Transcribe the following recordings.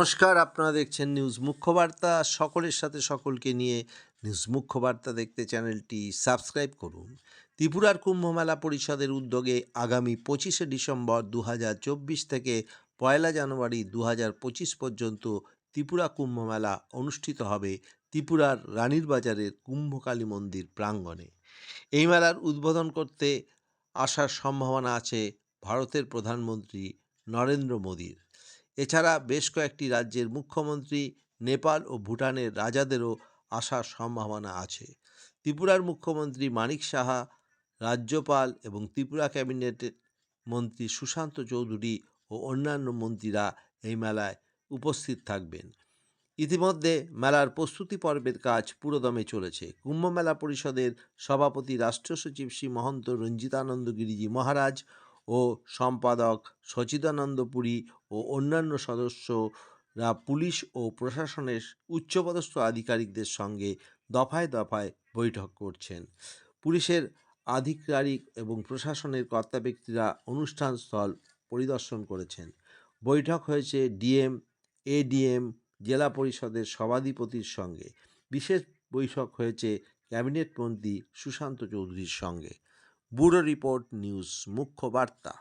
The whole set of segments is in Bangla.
নমস্কার, আপনারা দেখছেন নিউজ মুখ্য বার্তা। সকলের সাথে সকলকে নিয়ে নিউজ মুখ্য বার্তা দেখতে চ্যানেলটি সাবস্ক্রাইব করুন। ত্রিপুরার কুম্ভমেলা পরিষদের উদ্যোগে আগামী 25শে ডিসেম্বর 2024 থেকে 1 জানুয়ারি 2025 পর্যন্ত ত্রিপুরা কুম্ভমেলা অনুষ্ঠিত হবে ত্রিপুরার রানীর বাজারের কুম্ভকালী মন্দির প্রাঙ্গণে। এই মেলার উদ্বোধন করতে আসার সম্ভাবনা আছে ভারতের প্রধানমন্ত্রী নরেন্দ্র মোদীর। এছাড়া বেশ কয়েকটি রাজ্যের মুখ্যমন্ত্রী, নেপাল ও ভুটানের রাজাদেরও আসার সম্ভাবনা আছে। ত্রিপুরার মুখ্যমন্ত্রী মানিক সাহা, রাজ্যপাল এবং ত্রিপুরা ক্যাবিনেটের মন্ত্রী সুশান্ত চৌধুরী ও অন্যান্য মন্ত্রীরা এই মেলায় উপস্থিত থাকবেন। ইতিমধ্যে মেলার প্রস্তুতি পর্বের কাজ পুরোদমে চলেছে। কুম্ভ মেলা পরিষদের সভাপতি রাষ্ট্রীয় সচিব শ্রী মহন্ত রঞ্জিতানন্দ গিরিজি মহারাজ ও সম্পাদক সচিদানন্দ পুরী ও অন্যান্য সদস্যরা পুলিশ ও প্রশাসনের উচ্চপদস্থ আধিকারিকদের সঙ্গে দফায় দফায় বৈঠক করছেন। পুলিশের আধিকারিক এবং প্রশাসনের কর্তা ব্যক্তিরা অনুষ্ঠানস্থল পরিদর্শন করেছেন। বৈঠক হয়েছে ডিএম, এডিএম, জেলা পরিষদের সভাধিপতির সঙ্গে। বিশেষ বৈঠক হয়েছে ক্যাবিনেট মন্ত্রী সুশান্ত চৌধুরীর সঙ্গে। ব্যুরো রিপোর্ট, নিউজ মুখ্য বার্তা।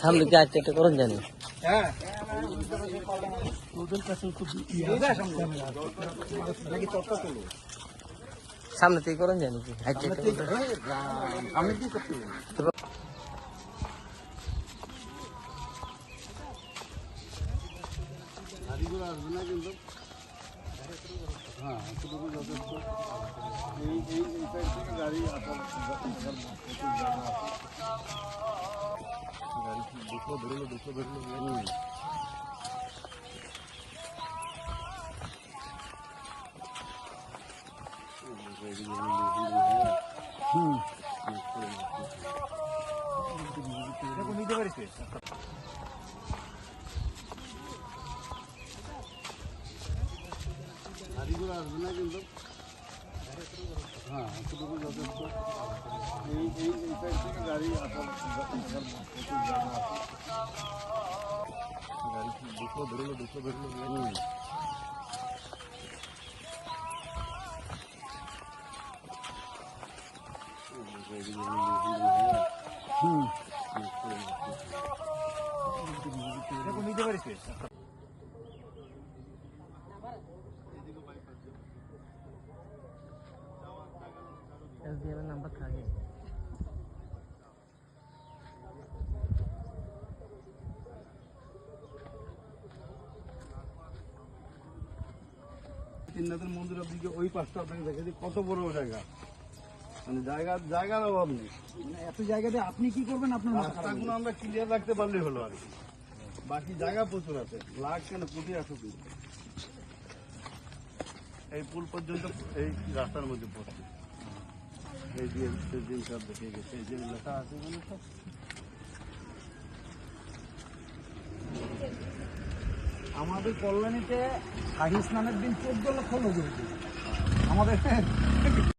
সামনে কি একটা করুন জানি সামনে থেকে করুন জানি কি আসবে না কিন্তু হ্যাঁ এতটুকু যথেষ্ট। এই সাইড থেকে গাড়ি আসার গাড়ি দুশো ধরলো নিতে পারিস গাড়িগুলো আসবে না কিন্তু হ্যাঁ এতটুকু যথেষ্ট। এই সাইড থেকে গাড়ি আসার গাড়ি দুশো ধরলো এসডিএম নাম্বার থাকে। তিননাথের মন্দিরের দিকে ওই পাশটা আপনাকে দেখে দিই কত বড় জায়গা, মানে জায়গার অভাব নেই। এত জায়গাতে আপনি কি করবেন? আপনার রাস্তাগুলো আমরা ক্লিয়ার রাখতে পারলেই হলো আর কি। বাকি জায়গা প্রচুর আছে, লাখ কেন কোটি আছে। এই পুল পর্যন্ত এই রাস্তার মধ্যে পড়ছে। এই যে সব দেখে গেছে, এই যে লেখা আছে আমাদের কল্যাণীতে শাহী স্নানের দিন 14 লক্ষ লোক হয়েছে আমাদের